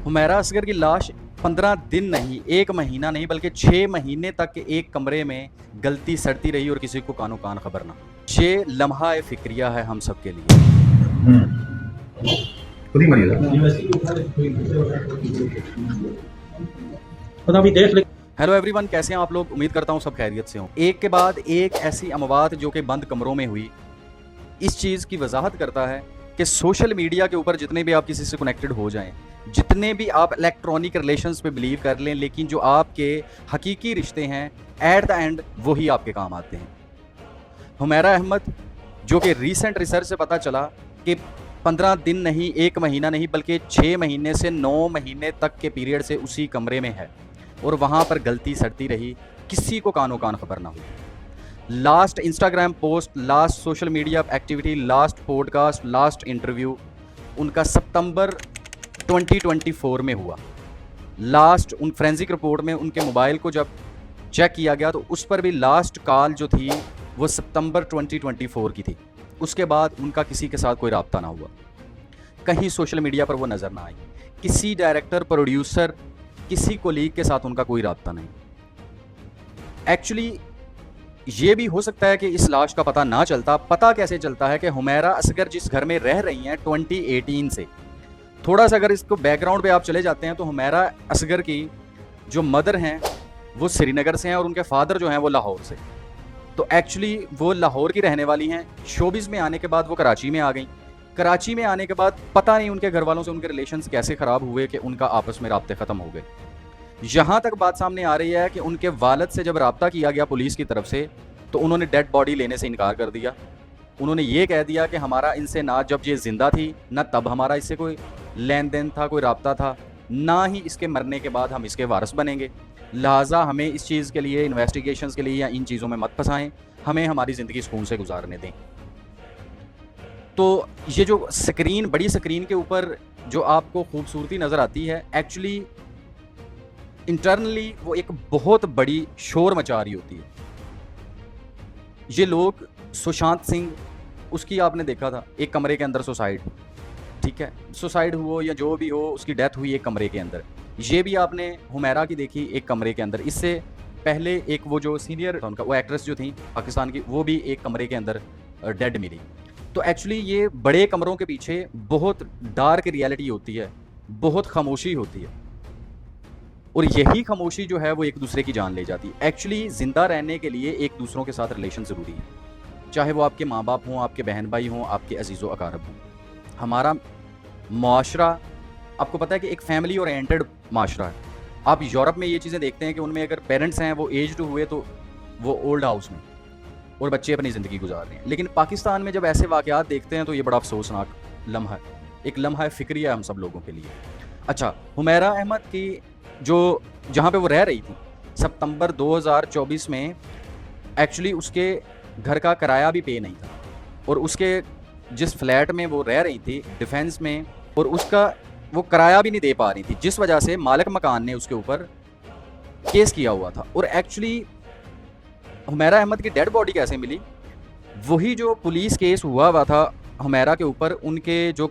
हुमैरा असगर की लाश 15 दिन नहीं, 1 महीना नहीं बल्कि 6 महीने तक एक कमरे में गलती सड़ती रही और किसी को कानो कान खबर ना। ये लम्हा ए फिक्रिया है हम सब के लिए। खुद ही मरिएगा। हेलो एवरीवन, कैसे हैं आप लोग? उम्मीद करता हूँ सब खैरियत से हों। एक के बाद एक ऐसी अमवात जो कि बंद कमरों में हुई, इस चीज़ की वजाहत करता है कि सोशल मीडिया के ऊपर जितने भी आप किसी से कनेक्टेड हो जाएं, जितने भी आप इलेक्ट्रॉनिक रिलेशंस पे बिलीव कर लें, लेकिन जो आपके हकीकी रिश्ते हैं एट द एंड वही आपके काम आते हैं। हुमैरा अहमद, जो कि रीसेंट रिसर्च से पता चला कि 15 दिन नहीं, 1 महीना नहीं बल्कि 6 महीने से 9 महीने तक के पीरियड से उसी कमरे में है और वहाँ पर गलती सड़ती रही, किसी को कानो कान खबर ना हुई। Last Instagram post, last social media activity, last podcast, last interview उनका सितंबर 2024 में हुआ। लास्ट उन फोरेंसिक रिपोर्ट में उनके मोबाइल को जब चेक किया गया तो उस पर भी लास्ट कॉल जो थी वो सितंबर 2024 की थी। उसके बाद उनका किसी के साथ कोई रब्ता ना हुआ, कहीं सोशल मीडिया पर वो नज़र ना आई, किसी डायरेक्टर, प्रोड्यूसर, किसी कोलीग के साथ उनका कोई रब्ता नहीं। एक्चुअली ये भी हो सकता है कि इस लाश का पता ना चलता। पता कैसे चलता है कि हुमैरा असगर जिस घर में रह रही हैं 2018 से, थोड़ा सा अगर इसको बैकग्राउंड पे आप चले जाते हैं तो हुमैरा असगर की जो मदर हैं वो श्रीनगर से हैं और उनके फादर जो हैं वो लाहौर से। तो एक्चुअली वो लाहौर की रहने वाली हैं। शोबिज़ में आने के बाद वो कराची में आ गई। कराची में आने के बाद पता नहीं उनके घर वालों से उनके रिलेशंस कैसे ख़राब हुए कि उनका आपस में राब्ते ख़त्म हो गए। यहाँ तक बात सामने आ रही है कि उनके वालिद से जब रब्ता किया गया पुलिस की तरफ से तो उन्होंने डेड बॉडी लेने से इनकार कर दिया। उन्होंने ये कह दिया कि हमारा इनसे ना जब ये ज़िंदा थी ना तब हमारा इससे कोई लेन देन था, कोई रब्ता था, ना ही इसके मरने के बाद हम इसके वारिस बनेंगे। लिहाजा हमें इस चीज़ के लिए, इन्वेस्टिगेशंस के लिए या इन चीज़ों में मत फंसाएं, हमें हमारी ज़िंदगी सुकून से गुजारने दें। तो ये जो स्क्रीन, बड़ी स्क्रीन के ऊपर जो आपको खूबसूरती नज़र आती है, एक्चुअली इंटरनली वो एक बहुत बड़ी शोर मचा रही होती है। ये लोग, सुशांत सिंह, उसकी आपने देखा था एक कमरे के अंदर सुसाइड, ठीक है, सुसाइड हो या जो भी हो, उसकी डेथ हुई एक कमरे के अंदर। ये भी आपने हुमैरा की देखी एक कमरे के अंदर। इससे पहले एक वो जो सीनियर था उनका, वो एक्ट्रेस जो थी पाकिस्तान की, वो भी एक कमरे के अंदर डेड मिली। तो एक्चुअली ये बड़े कमरों के पीछे बहुत डार्क रियलिटी होती है, बहुत खामोशी होती है और यही खामोशी जो है वो एक दूसरे की जान ले जाती है। एक्चुअली ज़िंदा रहने के लिए एक दूसरों के साथ रिलेशन ज़रूरी है, चाहे वो आपके माँ बाप हों, आपके बहन भाई हों, आपके अजीज़ व अकारब हों। हमारा मुआशरा, आपको पता है कि एक फैमिली ओरिएंटेड माशरा है। आप यूरोप में ये चीज़ें देखते हैं कि उनमें अगर पेरेंट्स हैं वो एज्ड हुए तो वो ओल्ड हाउस में और बच्चे अपनी ज़िंदगी गुजार रहे हैं। लेकिन पाकिस्तान में जब ऐसे वाक़यात देखते हैं तो ये बड़ा अफसोसनाक लम्हा है, एक लम्हा फिक्रिया है हम सब लोगों के लिए। अच्छा, हुमैरा अहमद की जो जहाँ पे वो रह रही थी, सितंबर 2024 में एक्चुअली उसके घर का किराया भी पे नहीं था और उसके जिस फ्लैट में वो रह रही थी डिफेंस में, और उसका वो किराया भी नहीं दे पा रही थी, जिस वजह से मालिक मकान ने उसके ऊपर केस किया हुआ था। और एक्चुअली हुमैरा अहमद की डेड बॉडी कैसे मिली? वही जो पुलिस केस हुआ था हुमैरा के ऊपर, उनके जो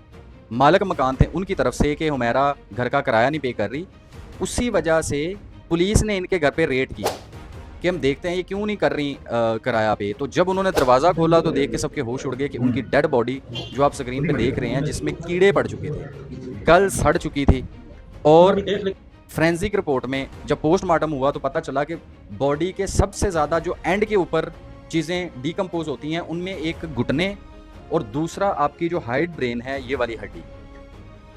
मालिक मकान थे उनकी तरफ से कि हुमैरा घर का किराया नहीं पे कर रही, उसी वजह से पुलिस ने इनके घर पे रेड की कि हम देखते हैं ये क्यों नहीं कर रही किराया पे। तो जब उन्होंने दरवाज़ा खोला तो देख के सबके होश उड़ गए कि उनकी डेड बॉडी जो आप स्क्रीन पे देख रहे हैं, जिसमें कीड़े पड़ चुके थे, कल सड़ चुकी थी। और फोरेंसिक रिपोर्ट में जब पोस्टमार्टम हुआ तो पता चला कि बॉडी के सबसे ज़्यादा जो एंड के ऊपर चीज़ें डिकम्पोज होती हैं, उनमें एक घुटने और दूसरा आपकी जो हाइड ब्रेन है, ये वाली हड्डी।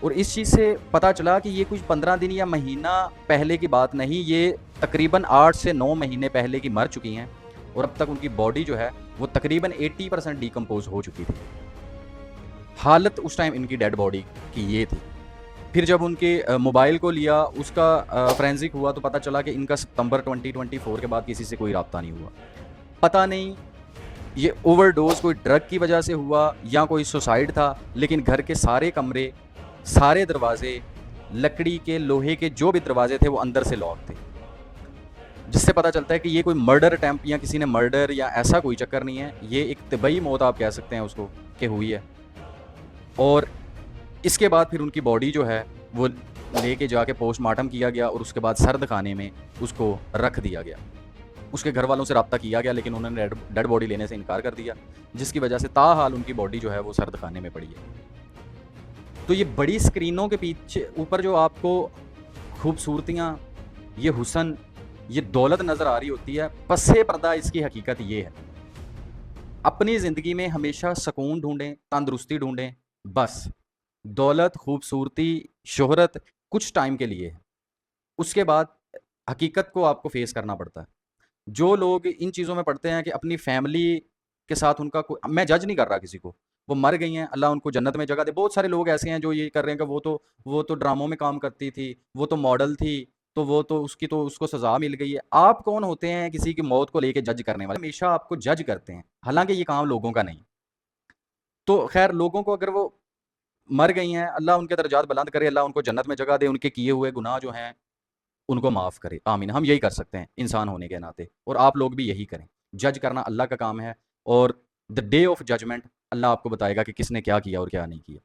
और इस चीज़ से पता चला कि ये कुछ 15 दिन या महीना पहले की बात नहीं, ये तकरीबन 8 से 9 महीने पहले की मर चुकी हैं और अब तक उनकी बॉडी जो है वो तकरीबन 80% डिकम्पोज हो चुकी थी। हालत उस टाइम इनकी डेड बॉडी की ये थी। फिर जब उनके मोबाइल को लिया, उसका फोरेंसिक हुआ तो पता चला कि इनका सितंबर 2024 के बाद किसी से कोई रब्ता नहीं हुआ। पता नहीं ये ओवरडोज कोई ड्रग की वजह से हुआ या कोई सुसाइड था, लेकिन घर के सारे कमरे, सारे दरवाजे, लकड़ी के, लोहे के जो भी दरवाजे थे वो अंदर से लॉक थे, जिससे पता चलता है कि ये कोई मर्डर अटैम्प्ट या किसी ने मर्डर या ऐसा कोई चक्कर नहीं है, ये एक तबई मौत आप कह सकते हैं उसको कि हुई है। और इसके बाद फिर उनकी बॉडी जो है वो लेके जाके पोस्टमार्टम किया गया और उसके बाद सर्द खाने में उसको रख दिया गया। उसके घर वालों से रब्ता किया गया लेकिन उन्होंने डेड बॉडी लेने से इनकार कर दिया, जिसकी वजह से ताहाल उनकी बॉडी जो है वो सर्द खाने में पड़ी है। तो ये बड़ी स्क्रीनों के पीछे ऊपर जो आपको खूबसूरतियाँ, ये हुसन, ये दौलत नज़र आ रही होती है, पसे पर्दा इसकी हकीकत ये है। अपनी ज़िंदगी में हमेशा सुकून ढूंढें, तंदुरुस्ती ढूंढें, बस दौलत, खूबसूरती, शोहरत कुछ टाइम के लिए है, उसके बाद हकीकत को आपको फेस करना पड़ता है। जो लोग इन चीज़ों में पढ़ते हैं कि अपनी फैमिली के साथ उनका मैं जज नहीं कर रहा किसी को, वो मर गई हैं, अल्लाह उनको जन्नत में जगह दे। बहुत सारे लोग ऐसे हैं जो ये कर रहे हैं कि वो तो ड्रामों में काम करती थी, वो तो मॉडल थी, तो वो तो उसको सज़ा मिल गई है। आप कौन होते हैं किसी की मौत को लेके जज करने वाले? हमेशा आपको जज करते हैं, हालाँकि ये काम लोगों का नहीं। तो खैर लोगों को अगर वो मर गई हैं, अल्लाह उनके दर्जात बुलंद करे, अल्लाह उनको जन्नत में जगह दे, उनके किए हुए गुनाह जो हैं उनको माफ़ करे, आमीन। हम यही कर सकते हैं इंसान होने के नाते, और आप लोग भी यही करें। जज करना अल्लाह का काम है, और द डे ऑफ जजमेंट अल्लाह आपको बताएगा कि किसने क्या किया और क्या नहीं किया।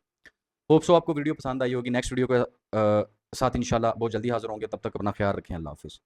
होप सो आपको वीडियो पसंद आई होगी। नेक्स्ट वीडियो के साथ इंशाल्लाह बहुत जल्दी हाजिर होंगे। तब तक अपना ख्याल रखें। अल्लाह हाफिज़।